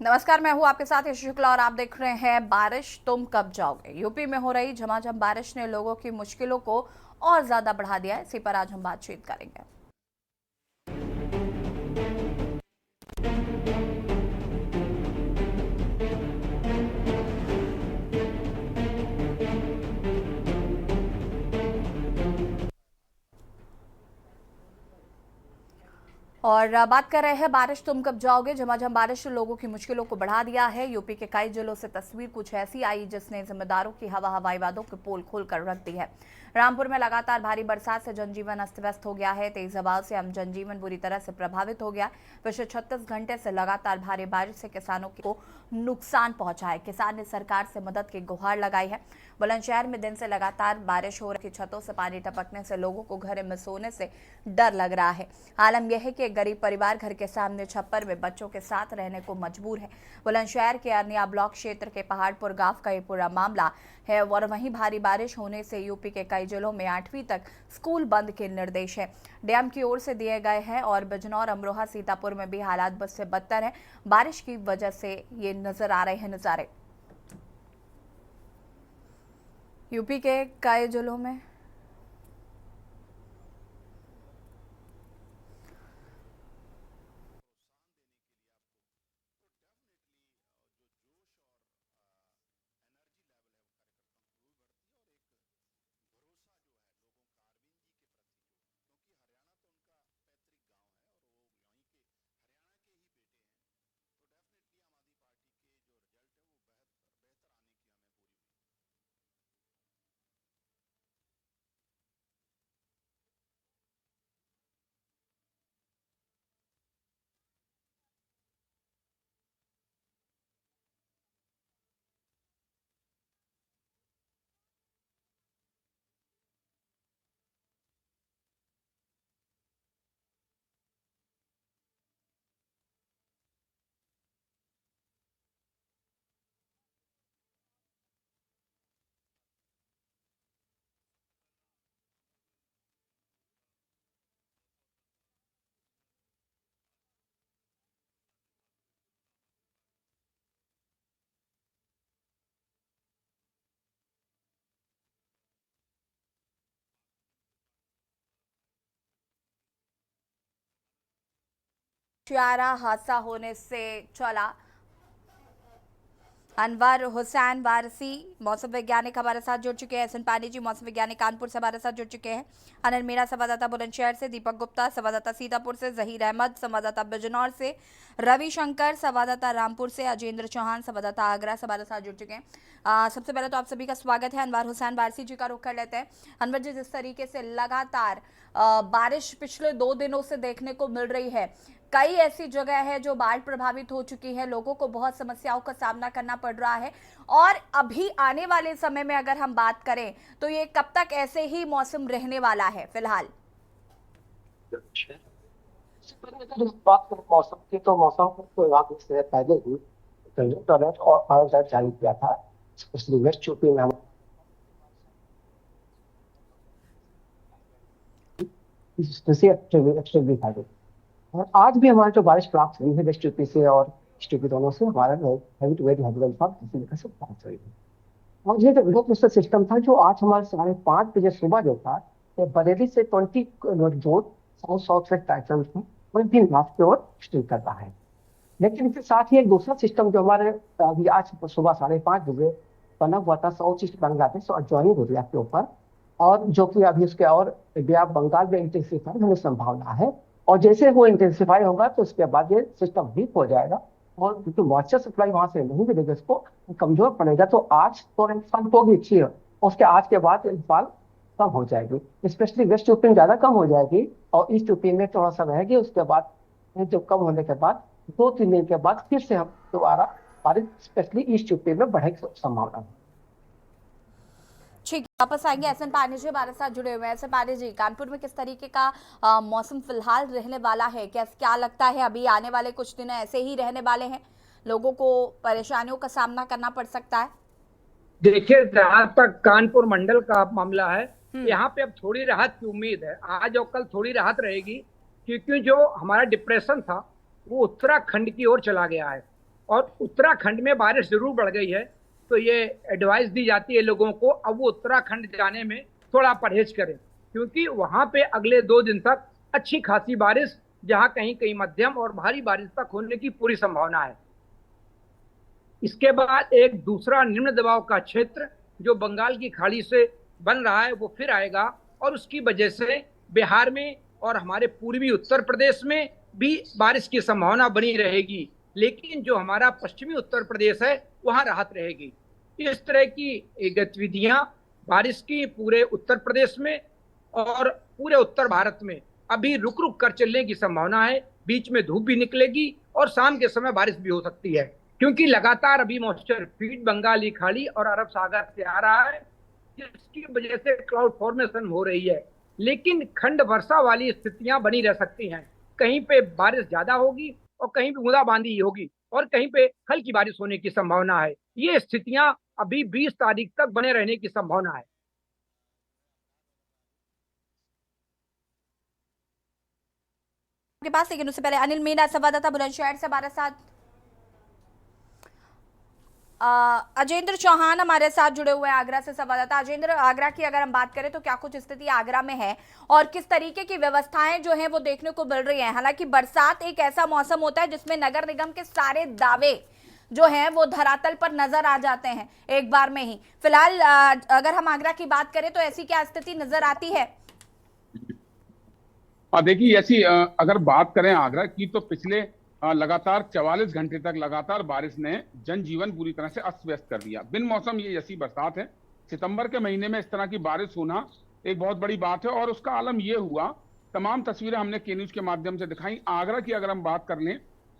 नमस्कार, मैं हूं आपके साथ यश शुक्ला और आप देख रहे हैं बारिश तुम कब जाओगे। यूपी में हो रही झमाझम बारिश ने लोगों की मुश्किलों को और ज्यादा बढ़ा दिया है। इसी पर आज हम बातचीत करेंगे। और बात कर रहे हैं बारिश तुम कब जाओगे। झमाझम बारिश ने लोगों की मुश्किलों को बढ़ा दिया है। यूपी के कई जिलों से तस्वीर कुछ ऐसी आई जिसने जिम्मेदारों की हवाई वादों के पोल खोलकर रख दी है। रामपुर में लगातार भारी बरसात से जनजीवन अस्त व्यस्त हो गया है। तेज हवाओं से आम जनजीवन बुरी तरह से प्रभावित हो गया। पिछले 36 घंटे से लगातार भारी बारिश से किसानों को नुकसान पहुंचा है। किसान ने सरकार से मदद की गुहार लगाई है। बुलंदशहर में दिन से लगातार बारिश हो रही, छतों से पानी टपकने से लोगों को घर में सोने से डर लग रहा है। आलम यह है कि एक गरीब परिवार घर के सामने छप्पर में बच्चों के साथ रहने को मजबूर है। बुलंदशहर के अरनिया ब्लॉक क्षेत्र के पहाड़पुर गांव का ये पूरा मामला है। और वहीं भारी बारिश होने से यूपी के कई जिलों में 8वीं तक स्कूल बंद के निर्देश है डैम की ओर से दिए गए हैं। और बिजनौर, अमरोहा, सीतापुर में भी हालात बद से बदतर है। बारिश की वजह से ये नजर आ रहे हैं नजारे यूपी के कई जिलों में। शारा हादसा होने से चला। अनवर हुसैन वारसी मौसम वैज्ञानिक हमारे साथ जुड़ चुके हैं। एहसन पानी जी मौसम वैज्ञानिक कानपुर से हमारे साथ जुड़ चुके हैं। अनिल मीणा संवाददाता बुलंदशहर से, दीपक गुप्ता संवाददाता सीतापुर से, जहीर अहमद संवाददाता बिजनौर से, रविशंकर संवाददाता रामपुर से, अजेंद्र चौहान संवाददाता आगरा से हमारे साथ जुड़ चुके हैं। सबसे पहले तो आप सभी का स्वागत है। अनवर हुसैन वारसी जी का रुख कर लेते हैं। अनवर जी, जिस तरीके से लगातार बारिश पिछले 2 दिनों से देखने को मिल रही है, कई ऐसी जगह है जो बाढ़ प्रभावित हो चुकी है, लोगों को बहुत समस्याओं का सामना करना पड़ रहा है। और अभी आने वाले समय में अगर हम बात करें तो ये कब तक ऐसे ही मौसम रहने वाला है फिलहाल? अगर इस बात करें मौसम की, तो मौसम को विभाग से पहले ही रेड अलर्ट और ऑरेंज अलर्ट जारी किया था। स्पेशली वेस्ट यूपी में एक्सट्रीमली था। और आज भी हमारे जो बारिश प्राप्त हुई है वेस्ट यूपी से और ईस्ट यूपी दोनों से, हमारा heavy to very heavy rainfall किसी जगह से प्राप्त हुई है। और ये जो लो प्रेशर सिस्टम था, जो आज हमारे 5:30 बजे सुबह जो था, ये बरेली से 20 zone south south west direction में वही भी नॉर्थ की ओर स्टिल कर रहा है। लेकिन इसके साथ ही एक दूसरा सिस्टम जो हमारे अभी आज सुबह 5:30 बजे बना हुआ था साउथ ईस्ट बांग्लादेश और ज्वाइनिंग एरिया के ऊपर, और जो कि अभी उसके और इंडिया बंगाल में इंटेंसिफाई होने की संभावना है। और जैसे वो इंटेंसिफाई होगा तो उसके बाद ये सिस्टम वीक हो जाएगा, और क्योंकि मॉइस्चर सप्लाई वहां से नहीं मिलेगी उसको, कमजोर पड़ेगा। तो आज तो रेनफॉल होगी अच्छी, उसके आज के बाद रेनफॉल कम हो जाएगी। स्पेशली वेस्ट यूपी में ज्यादा कम हो जाएगी और ईस्ट यूपी में थोड़ा सा रहेगी। उसके बाद जो कम होने के बाद 2-3 दिन के बाद फिर से हम दोबारा बारिश स्पेशली ईस्ट यूपी में बढ़ने की संभावना है। ठीक, वापस आएंगे। एहसन पानी जी हमारे साथ जुड़े हुए हैं। एहसन पानी जी, कानपुर में किस तरीके का मौसम फिलहाल रहने वाला है? क्या लगता है अभी आने वाले कुछ दिन ऐसे ही रहने वाले हैं, लोगों को परेशानियों का सामना करना पड़ सकता है? देखिए, जहां तक कानपुर मंडल का मामला है, हम्म। यहाँ पे अब थोड़ी राहत की उम्मीद है। आज और कल थोड़ी राहत रहेगी, क्योंकि जो हमारा डिप्रेशन था वो उत्तराखंड की ओर चला गया है। और उत्तराखंड में बारिश जरूर बढ़ गई है, तो ये एडवाइस दी जाती है लोगों को अब वो उत्तराखंड जाने में थोड़ा परहेज करें, क्योंकि वहां पे अगले 2 दिन तक अच्छी खासी बारिश, जहां कहीं कहीं मध्यम और भारी बारिश तक होने की पूरी संभावना है। इसके बाद एक दूसरा निम्न दबाव का क्षेत्र जो बंगाल की खाड़ी से बन रहा है वो फिर आएगा, और उसकी वजह से बिहार में और हमारे पूर्वी उत्तर प्रदेश में भी बारिश की संभावना बनी रहेगी, लेकिन जो हमारा पश्चिमी उत्तर प्रदेश है वहां राहत रहेगी। इस तरह की गतिविधियां बारिश की पूरे उत्तर प्रदेश में और पूरे उत्तर भारत में अभी रुक रुक कर चलने की संभावना है। बीच में धूप भी निकलेगी और शाम के समय बारिश भी हो सकती है, क्योंकि लगातार अभी मॉइस्चर फीड बंगाली खाड़ी और अरब सागर से आ रहा है, जिसकी वजह से क्लाउड फॉर्मेशन हो रही है। लेकिन खंड वर्षा वाली स्थितियां बनी रह सकती हैं, कहीं पे बारिश ज्यादा होगी और कहीं पे बूंदाबांदी होगी और कहीं पे हल्की बारिश होने की संभावना है। ये स्थितियां अभी 20 तारीख तक बने रहने की संभावना है। आपके पास, लेकिन उससे पहले अनिल मीणा संवाददाता बुलंदशहर से हमारे साथ, अजेंद्र चौहान हमारे साथ जुड़े हुए हैं आगरा से संवाददाता। अजेंद्र, आगरा की अगर हम बात करें तो क्या कुछ स्थिति आगरा में है और किस तरीके की व्यवस्थाएं जो हैं वो देखने को मिल रही हैं? हालांकि बरसात एक ऐसा मौसम होता है जिसमें नगर निगम के सारे दावे जो हैं वो धरातल पर नजर आ जाते हैं एक बार में ही। फिलहाल अगर हम आगरा की बात करें तो ऐसी क्या स्थिति नजर आती है? देखिए, ऐसी अगर बात करें आगरा की तो पिछले लगातार 44 घंटे तक लगातार बारिश ने जनजीवन पूरी तरह से अस्त व्यस्त कर दिया। बिन मौसम ये ऐसी बरसात है, सितंबर के महीने में इस तरह की बारिश होना एक बहुत बड़ी बात है, और उसका आलम ये हुआ, तमाम तस्वीरें हमने के न्यूज के माध्यम से दिखाई। आगरा की अगर हम बात कर लें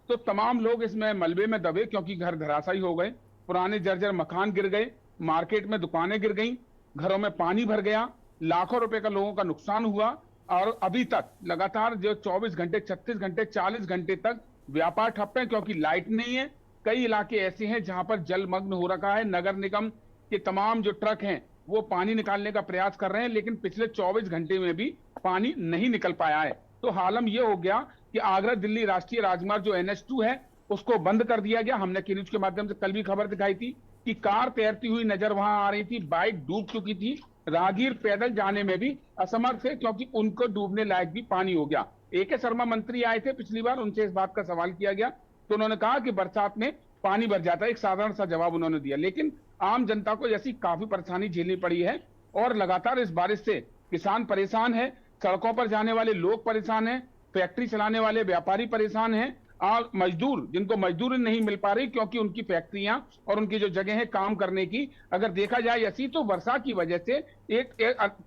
तो तमाम लोग इसमें मलबे में दबे, क्योंकि घर धराशायी हो गए, पुराने जर्जर मकान गिर गए, मार्केट में दुकानें गिर गई, घरों में पानी भर गया, लाखों रुपए का लोगों का नुकसान हुआ। और अभी तक लगातार जो 24 घंटे, 36 घंटे, 40 घंटे तक व्यापार ठप है, क्योंकि लाइट नहीं है। कई इलाके ऐसे हैं जहां पर जलमग्न हो रखा है। नगर निगम के तमाम जो ट्रक हैं वो पानी निकालने का प्रयास कर रहे हैं, लेकिन पिछले 24 घंटे में भी पानी नहीं निकल पाया है। तो हालम ये हो गया कि आगरा दिल्ली राष्ट्रीय राजमार्ग जो NH2 है उसको बंद कर दिया गया। हमने के न्यूज के माध्यम से कल भी खबर दिखाई थी कि कार तैरती हुई नजर वहां आ रही थी, बाइक डूब चुकी थी, राहगीर पैदल जाने में भी असमर्थ थे, क्योंकि उनको डूबने लायक भी पानी हो गया। AK शर्मा मंत्री आए थे पिछली बार, उनसे इस बात का सवाल किया गया तो उन्होंने कहा कि बरसात में पानी भर जाता है, एक साधारण सा जवाब उन्होंने दिया। लेकिन आम जनता को ऐसी काफी परेशानी झेलनी पड़ी है, और लगातार इस बारिश से किसान परेशान है, सड़कों पर जाने वाले लोग परेशान हैं, फैक्ट्री चलाने वाले व्यापारी परेशान हैं, और मजदूर जिनको मजदूरी नहीं मिल पा रही, क्योंकि उनकी फैक्ट्रियां और उनकी जो जगह है काम करने की, अगर देखा जाए ऐसी, तो वर्षा की वजह से एक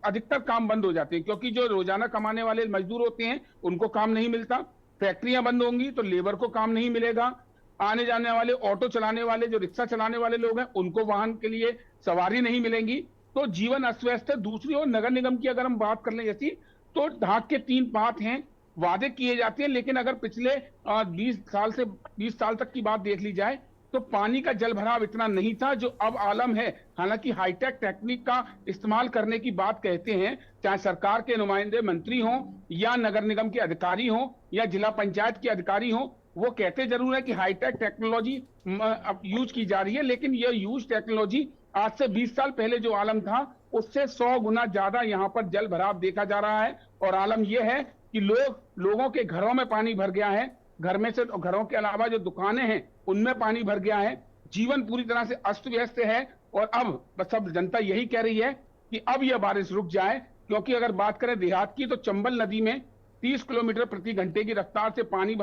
अधिकतर काम बंद हो जाते हैं, क्योंकि जो रोजाना कमाने वाले मजदूर होते हैं उनको काम नहीं मिलता। फैक्ट्रियां बंद होंगी तो लेबर को काम नहीं मिलेगा। आने जाने वाले ऑटो चलाने वाले, जो रिक्शा चलाने वाले लोग हैं, उनको वाहन के लिए सवारी नहीं मिलेंगी, तो जीवन अस्त व्यस्त है। दूसरी ओर नगर निगम की अगर हम बात कर लें ऐसी, तो ढाक के 3 बात हैं, वादे किए जाते हैं, लेकिन अगर पिछले 20 साल तक की बात देख ली जाए तो पानी का जल भराव इतना नहीं था जो अब आलम है। हालांकि हाईटेक टेक्निक का इस्तेमाल करने की बात कहते हैं, चाहे सरकार के नुमाइंदे मंत्री हों या नगर निगम के अधिकारी हों या जिला पंचायत के अधिकारी हों, वो कहते जरूर है कि हाईटेक टेक्नोलॉजी यूज की जा रही है, लेकिन यह यूज टेक्नोलॉजी आज से 20 साल पहले जो आलम था उससे 100 गुना ज्यादा यहाँ पर जल भराव देखा जा रहा है। और आलम यह है कि लोगों के घरों में पानी भर गया है, घर में से घरों के अलावा जो दुकानें हैं उनमें पानी भर गया है, जीवन पूरी तरह से अस्त व्यस्त है। और अब सब जनता यही कह रही है कि अब यह बारिश रुक जाए, क्योंकि अगर बात करें देहात की तो चंबल नदी में 30 किलोमीटर प्रति घंटे की रफ्तार से पानी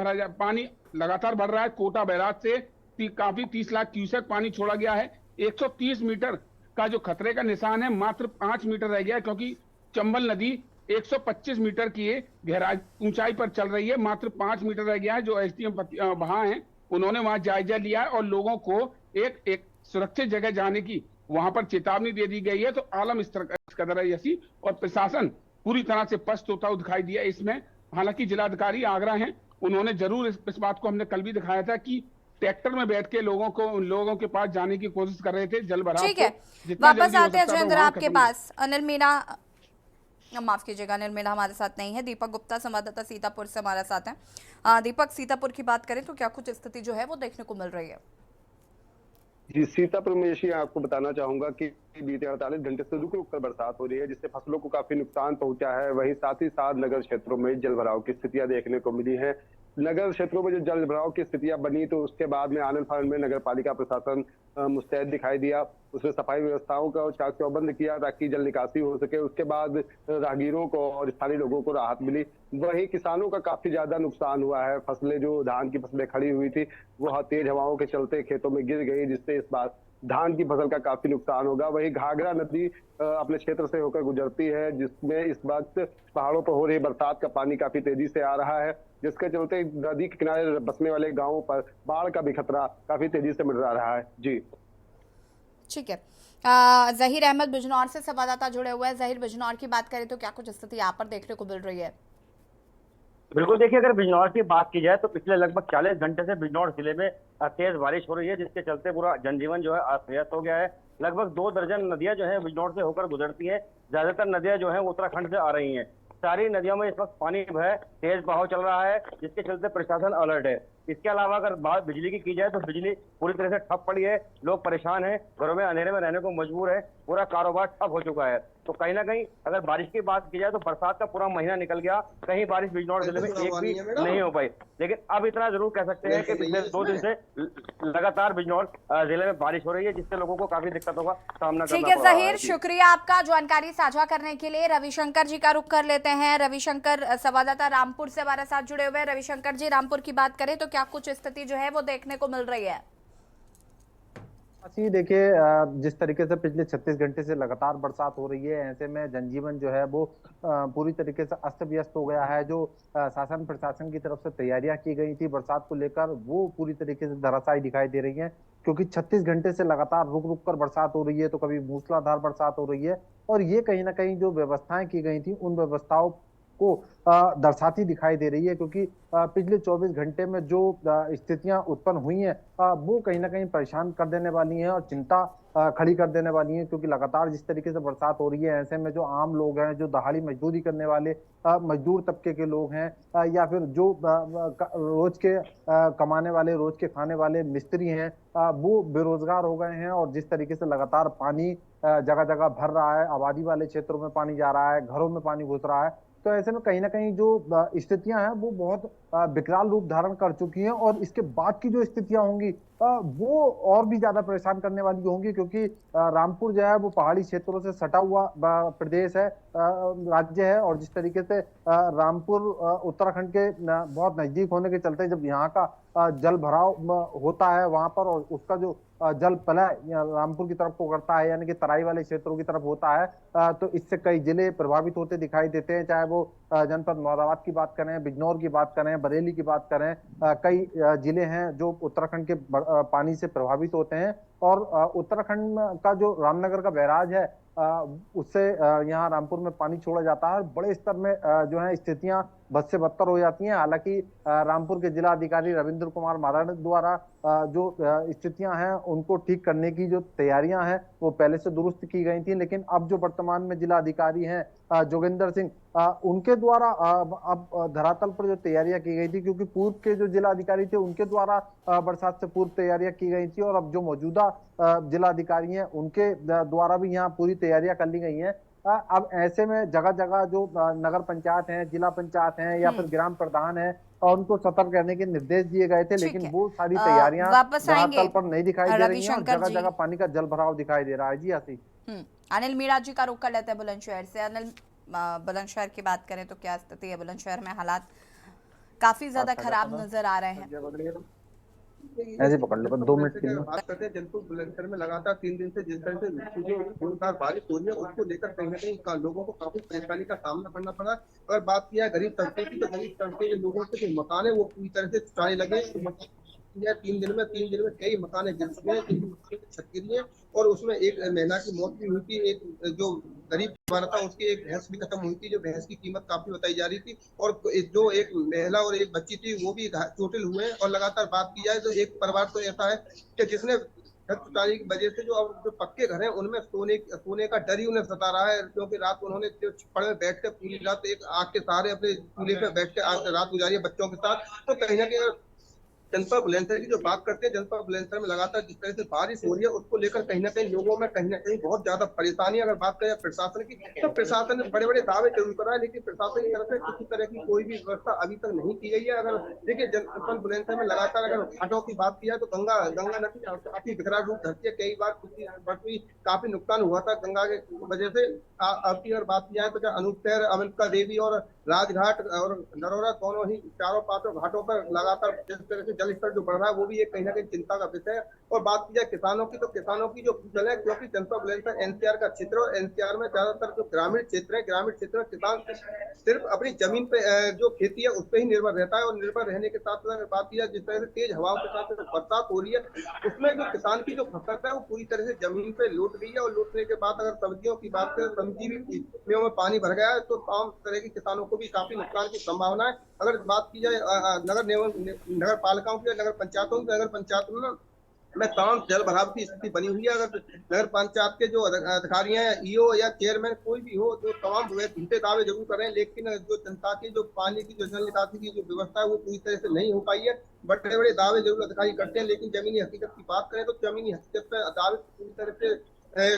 लगातार बढ़ रहा है। कोटा बैराज से काफी 30 लाख क्यूसेक पानी छोड़ा गया है। 130 मीटर का जो खतरे का निशान है मात्र 5 मीटर रह गया, क्योंकि चंबल नदी 125 मीटर की गहराई ऊंचाई पर चल रही है, मात्र 5 मीटर रह गया है। जो SDM वहां हैं उन्होंने वहां जायजा लिया है और लोगों को एक सुरक्षित जगह जाने की वहां पर चेतावनी दे दी गई है। तो आलम इस कदर है ऐसी, और प्रशासन पूरी तरह से पस्त होता हुआ दिखाई दिया इसमें। हालांकि जिलाधिकारी आगरा हैं, उन्होंने जरूर इस बात को हमने कल भी दिखाया था कि ट्रैक्टर में बैठ के लोगों के पास जाने की कोशिश कर रहे थे जल भराव। ठीक है, वापस आते हैं अजेंद्र आपके पास। अनिल मीणा, माफ कीजिएगा, अनिल मीणा हमारे साथ नहीं है। दीपक गुप्ता संवाददाता सीतापुर से हमारे साथ हैं। दीपक, सीतापुर की बात करें तो क्या कुछ स्थिति जो है वो देखने को मिल रही है? जी, सीतापुर में यही आपको बताना चाहूंगा कि बीते 48 घंटे से रुक रुक कर बरसात हो रही है, जिससे फसलों को काफी नुकसान पहुंचा है। वहीं साथ ही साथ नगर क्षेत्रों में जल भराव की स्थितियां देखने को मिली है। नगर क्षेत्रों में जो जल भराव की स्थितियां बनी, तो उसके बाद में आनंद फानंद में नगर पालिका प्रशासन मुस्तैद दिखाई दिया। उसने सफाई व्यवस्थाओं का चाक चौबंद किया ताकि जल निकासी हो सके। उसके बाद राहगीरों को और स्थानीय लोगों को राहत मिली। वहीं किसानों का काफी ज्यादा नुकसान हुआ है। फसलें, जो धान की फसलें खड़ी हुई थी, वो तेज हवाओं के चलते खेतों में गिर गई, जिससे इस बार धान की फसल का काफी नुकसान होगा। वहीं घाघरा नदी अपने क्षेत्र से होकर गुजरती है, जिसमें इस वक्त पहाड़ों पर हो रही बरसात का पानी काफी तेजी से आ रहा है, जिसके चलते नदी के किनारे बसने वाले गांवों पर बाढ़ का भी खतरा काफी तेजी से मंडरा रहा है। जी ठीक है। जहीर अहमद बिजनौर से संवाददाता जुड़े हुए हैं। जहीर, बिजनौर की बात करें तो क्या कुछ स्थिति यहाँ पर देखने को मिल रही है? बिल्कुल, देखिए, अगर बिजनौर की बात की जाए तो पिछले लगभग 40 घंटे से बिजनौर जिले में तेज बारिश हो रही है, जिसके चलते पूरा जनजीवन जो है अस्त व्यस्त हो गया है। लगभग 2 दर्जन नदियां जो है बिजनौर से होकर गुजरती हैं। ज्यादातर नदियां जो है उत्तराखंड से आ रही हैं। सारी नदियों में इस वक्त पानी जो है तेज बहाव चल रहा है, जिसके चलते प्रशासन अलर्ट है। इसके अलावा अगर बात बिजली की जाए तो बिजली पूरी तरह से ठप पड़ी है। लोग परेशान हैं, घरों में अंधेरे में रहने को मजबूर है। पूरा कारोबार ठप हो चुका है। तो कहीं ना कहीं अगर बारिश की बात की जाए तो बरसात का पूरा महीना निकल गया, कहीं बारिश बिजनौर जिले में एक भी नहीं हो पाई। लेकिन अब इतना जरूर कह सकते हैं कि पिछले 2 दिन से लगातार बिजनौर जिले में बारिश हो रही है, जिससे लोगों को काफी दिक्कतों का सामना करना ठीक है पड़ रहा है। जहीर, शुक्रिया आपका जानकारी साझा करने के लिए। रविशंकर जी का रुख कर लेते हैं। रविशंकर संवाददाता रामपुर से हमारे साथ जुड़े हुए हैं। रविशंकर जी, रामपुर की बात करें तो क्या कुछ स्थिति जो है वो देखने को मिल रही है? जी देखिए, जिस तरीके से पिछले 36 घंटे से लगातार बरसात हो रही है, ऐसे में जनजीवन जो है वो पूरी तरीके से अस्त व्यस्त हो गया है। जो शासन प्रशासन की तरफ से तैयारियां की गई थी बरसात को लेकर, वो पूरी तरीके से धराशायी दिखाई दे रही हैं, क्योंकि 36 घंटे से लगातार रुक रुक कर बरसात हो रही है, तो कभी मूसलाधार बरसात हो रही है। और ये कहीं ना कहीं जो व्यवस्थाएं की गई थी, उन व्यवस्थाओं को दर्शाती दिखाई दे रही है, क्योंकि पिछले 24 घंटे में जो स्थितियां उत्पन्न हुई हैं, वो कहीं ना कहीं परेशान कर देने वाली हैं और चिंता खड़ी कर देने वाली हैं। क्योंकि लगातार जिस तरीके से बरसात हो रही है, ऐसे में जो आम लोग हैं, जो दहाड़ी मजदूरी करने वाले मजदूर तबके के लोग हैं, या फिर जो रोज के कमाने वाले, रोज के खाने वाले मिस्त्री हैं, वो बेरोजगार हो गए हैं। और जिस तरीके से लगातार पानी जगह जगह भर रहा है, आबादी वाले क्षेत्रों में पानी जा रहा है, घरों में पानी घुस रहा है, तो ऐसे में कहीं ना कहीं जो स्थितियां हैं वो बहुत विकराल रूप धारण कर चुकी हैं। और इसके बाद की जो स्थितियां होंगी वो और भी ज्यादा परेशान करने वाली होंगी, क्योंकि रामपुर जो है वो पहाड़ी क्षेत्रों से सटा हुआ प्रदेश है, राज्य है। और जिस तरीके से रामपुर उत्तराखंड के बहुत नजदीक होने के चलते जब यहाँ का जल भराव होता है वहां पर, और उसका जो जल पलाय रामपुर की तरफ को करता है, यानी कि तराई वाले क्षेत्रों की तरफ होता है, तो इससे कई जिले प्रभावित होते दिखाई देते हैं। चाहे वो जनपद मुरादाबाद की बात करें, बिजनौर की बात करें, बरेली की बात करें, कई जिले हैं जो उत्तराखंड के पानी से प्रभावित होते हैं। और उत्तराखंड का जो रामनगर का बैराज है, उससे यहाँ रामपुर में पानी छोड़ा जाता है। बड़े स्तर में जो है स्थितियां बद से बदतर हो जाती हैं। हालांकि रामपुर के जिला अधिकारी रविंद्र कुमार माराण द्वारा जो स्थितियां हैं उनको ठीक करने की जो तैयारियां हैं वो पहले से दुरुस्त की गई थी। लेकिन अब जो वर्तमान में जिला अधिकारी हैं जोगेंद्र सिंह, उनके द्वारा अब धरातल पर जो तैयारियां की गई थी, क्योंकि पूर्व के जो जिला अधिकारी थे उनके द्वारा बरसात से पूर्व तैयारियां की गई थी, और अब जो मौजूदा जिला अधिकारी हैं उनके द्वारा भी यहाँ पूरी तैयारियां कर ली गई हैं। अब ऐसे में जगह जगह जो नगर पंचायत हैं, जिला पंचायत हैं, या फिर ग्राम प्रधान है, और उनको सतर्क रहने के निर्देश दिए गए थे, लेकिन वो सारी तैयारियां धरातल पर नहीं दिखाई दे रही हैं, और जगह जगह पानी का जल भराव दिखाई दे रहा है। जी आसी, अनिल मीणा जी का रुख कर लेते हैं बुलंदशहर से। अनिल, बुलंदशहर की बात करें तो क्या स्थिति है? बुलंदशहर में हालात काफी ज्यादा खराब नजर आ रहे हैं। ऐसे पकड़ लो 2 मिनट के लिए। बात करते हैं जनपद बुलंदशहर में लगातार 3 दिन से जिस तरह से जोरदार बारिश हो रही है, उसको लेकर कहीं ना कहीं लोगों को काफी परेशानी का सामना करना पड़ा। अगर बात किया गरीब तबके की, तो गरीब तबके के लोगों के जो मकान है वो पूरी तरह से चुराने लगे। 3 दिन में कई मकान गिर चुके हैं, छत गिरी है, और उसमें एक महिला की मौत भी हुई थी। एक जो गरीब परिवार था उसकी एक भैंस भी खत्म हुई थी, जो भैंस की कीमत काफी बताई जा रही थी, और जो एक महिला और एक बच्ची थी वो भी चोटिल हुए हैं। और लगातार बात की जाए तो एक परिवार तो ऐसा है कि जिसने छत उतारने की वजह से जो अब जो पक्के घर हैं उनमें सोने का डर ही उन्हें सता रहा है, क्योंकि रात उन्होंने जो छप्पड़ में बैठ कर पूरी रात एक आग के सहारे अपने चूल्हे पे बैठ के रात गुजारी है बच्चों के साथ। तो कहीं ना कहीं अगर जनपद बुलंदशहर की जो बात करते हैं, जनपद बुलंदशहर में लगातार जिस तरह से बारिश हो रही है उसको लेकर कहीं ना कहीं लोगों में कहीं ना कहीं बहुत ज्यादा परेशानी। अगर बात करें प्रशासन की, तो प्रशासन ने बड़े बड़े दावे जरूर करा है, लेकिन प्रशासन की तरफ से किसी तरह की कोई भी व्यवस्था अभी तक नहीं की गई है। अगर देखिए जनपद बुलंदशहर में लगातार अगर घाटों की बात की जाए तो गंगा नदी काफी बिखरा रूप धरती है। कई बार पिछली काफी नुकसान हुआ था गंगा के वजह से। आपकी अगर बात की जाए तो अनूपशहर, अमेरिका देवी और राजघाट और नरोरा दोनों ही चारों पांचों घाटों पर लगातार जिस तरह से जल स्तर जो बढ़ रहा है वो भी एक कहीं ना कहीं चिंता का विषय है। और बात की जाए किसानों की, तो किसानों की जो फसल है, क्योंकि जनपद बुलंदशहर एनसीआर का क्षेत्र और एनसीआर में ज्यादातर जो ग्रामीण क्षेत्र है, ग्रामीण क्षेत्र में किसान सिर्फ अपनी जमीन पे जो खेती है उस पर ही निर्भर रहता है। और निर्भर रहने के साथ अगर बात की जाए जिस तरह से तेज हवाओं के साथ बरसात हो रही है उसमें जो किसान की जो फसल है वो पूरी तरह से जमीन पे लौट गई है। और लौटने के बाद अगर सब्जियों की बात करें, सब्जी भी में पानी भर गया है, तो तमाम तरह के किसानों को भी काफी नुकसान की संभावना है। अगर बात की जाए नगर पालिकाओं की, नगर पंचायतों की, नगर पंचायतों में तमाम जल भराव की स्थिति बनी हुई है। अगर नगर पंचायत के जो अधिकारी हैं, ईओ या चेयरमैन कोई भी हो, जो तमाम झूठे दावे जरूर कर रहे हैं, लेकिन जो जनता की जो पानी की जो जल निकासी की जो व्यवस्था है वो पूरी तरह से नहीं हो पाई है। बड़े बड़े दावे जरूर अधिकारी करते हैं, लेकिन जमीनी हकीकत की बात करें तो जमीनी हकीकत पर दावे पूरी तरह से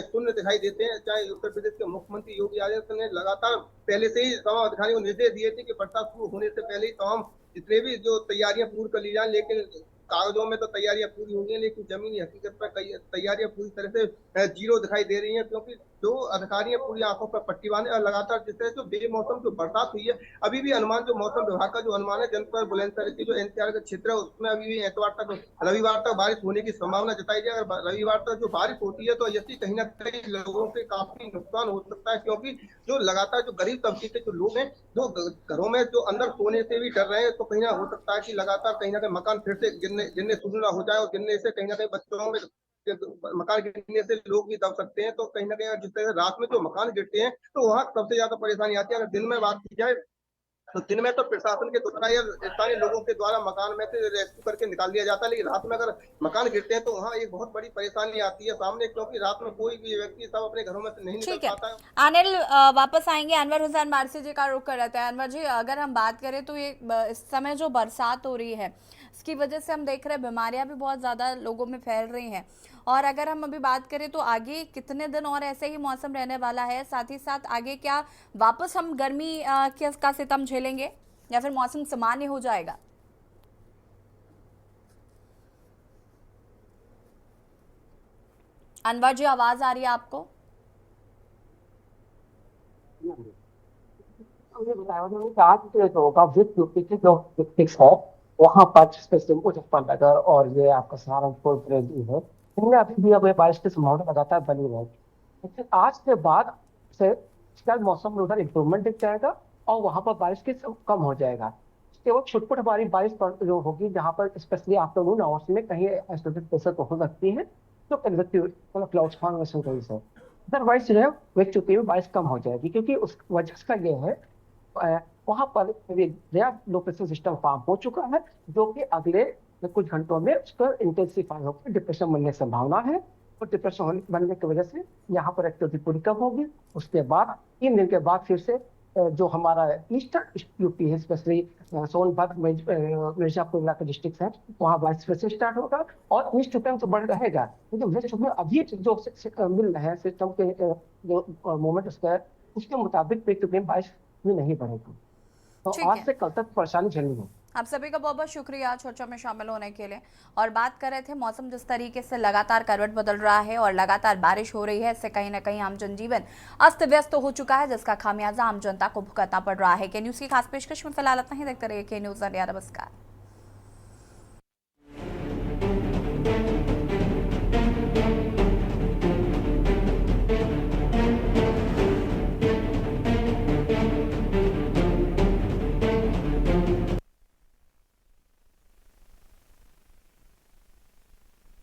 शून्य दिखाई देते हैं। चाहे उत्तर प्रदेश के मुख्यमंत्री योगी आदित्यनाथ ने लगातार पहले से ही तमाम अधिकारियों को निर्देश दिए थे कि बरसात शुरू होने से पहले ही तमाम जितने भी जो तैयारियां पूरी कर ली जाए, लेकिन कागजों में तो तैयारियां पूरी हो गई हैं, लेकिन जमीनी हकीकत पर तैयारियां पूरी तरह से जीरो दिखाई दे रही हैं। क्योंकि जो अधिकारियां पूरी आंखों पर पट्टी बांधे और लगातार जिस तरह से बेमौसम जो बरसात हुई है, अभी भी अनुमान जो मौसम विभाग का जो अनुमान है जनपद बुलंदशहर की जो एनसीआर का क्षेत्र है उसमें अभी भी रविवार तक बारिश होने की संभावना जताई गई। अगर रविवार तक जो बारिश होती है तो यदि कहीं ना कहीं लोगों के काफी नुकसान हो सकता है, क्योंकि जो लगातार जो गरीब तबके के जो लोग हैं जो घरों में जो अंदर सोने से भी डर रहे हैं, तो कहीं ना हो सकता है कि लगातार कहीं ना कहीं मकान फिर से गिरने शुरू ना हो जाए, और गिरने से कहीं ना कहीं बच्चों में मकान गिरने से लोग भी दब सकते हैं। तो कहीं ना कहीं जिस तरह रात में जो मकान गिरते हैं तो वहाँ सबसे ज्यादा परेशानी आती है। अगर दिन में बात की जाए तो दिन में तो प्रशासन के द्वारा या स्थानीय लोगों के द्वारा मकान में से रेस्क्यू करके निकाल दिया जाता है, लेकिन रात में अगर मकान गिरते हैं तो वहाँ एक बहुत बड़ी परेशानी आती है सामने, क्योंकि रात में कोई भी व्यक्ति सब अपने घरों में से नहीं निकल पाता है। अनिल वापस आएंगे, अनवर हुसैन बारसी जी का रुख कर रहता है। अनवर जी, अगर हम बात करें तो ये इस समय जो बरसात हो रही है इसकी वजह से हम देख रहे हैं बीमारियां भी बहुत ज़्यादा लोगों में फैल रही हैं। और अगर हम अभी बात करें तो आगे कितने दिन और ऐसे ही मौसम रहने वाला है, साथ ही साथ आगे क्या वापस हम गर्मी का सितम झेलेंगे या फिर मौसम सामान्य हो जाएगा? अनवर जी, आवाज आ रही है आपको? आज जो होगा विश्व यूपी के जो फिक्स है वहाँ पर स्पेशली मुजफ्फरनगर और ये आपका सहारनपुर बरेली है, इनमें अभी भी अब बारिश की संभावना लगातार बनी रहेगी। लेकिन आज के बाद से शायद मौसम में उधर इम्प्रूवमेंट दिख जाएगा और वहाँ पर बारिश की कम हो जाएगा। केवल छुटपुट हमारी बारिश जो होगी जहाँ पर स्पेशली आफ्टरनून आवर्स में कहीं आइसोलेटेड प्लेसेस तो हो सकती है तो क्लाउड्स फॉर्मेशन की वजह से, अदरवाइज जो है वेस्ट यूपी में बारिश कम हो जाएगी, क्योंकि उस वजह का ये है वहां पर नया लो प्रेशर सिस्टम फॉर्म हो चुका है जो कि अगले कुछ घंटों में उस पर इंटेंसिफाई होकर डिप्रेशन बनने की संभावना है। और डिप्रेशन बनने की वजह से यहाँ पर एक्टिविटी पूरी कम होगी। उसके बाद 3 दिन के बाद फिर से जो हमारा ईस्टर्न यूपी है, स्पेशली सोनभद्र मिर्जापुर इलाके डिस्ट्रिक्ट है, वहाँ बारिश फिर से स्टार्ट होगा और ईस्ट यूपी में तो बढ़ रहेगा। लेकिन वेस्ट यूपी में अभी जो मिल रहे हैं सिस्टम के जो मोमेंट उसके मुताबिक वेस्ट यूपी में बारिश भी नहीं बढ़ेगी, तो आज से कल तक परेशानी झेलनी है। आप सभी का बहुत बहुत शुक्रिया चर्चा में शामिल होने के लिए। और बात कर रहे थे मौसम जिस तरीके से लगातार करवट बदल रहा है और लगातार बारिश हो रही है, इससे कहीं ना कहीं आम जनजीवन अस्त व्यस्त हो चुका है, जिसका खामियाजा आम जनता को भुगतना पड़ रहा है। के न्यूज़ की खास पेशकश में फिलहाल इतना ही। देखते रहिए के न्यूज़। नमस्कार।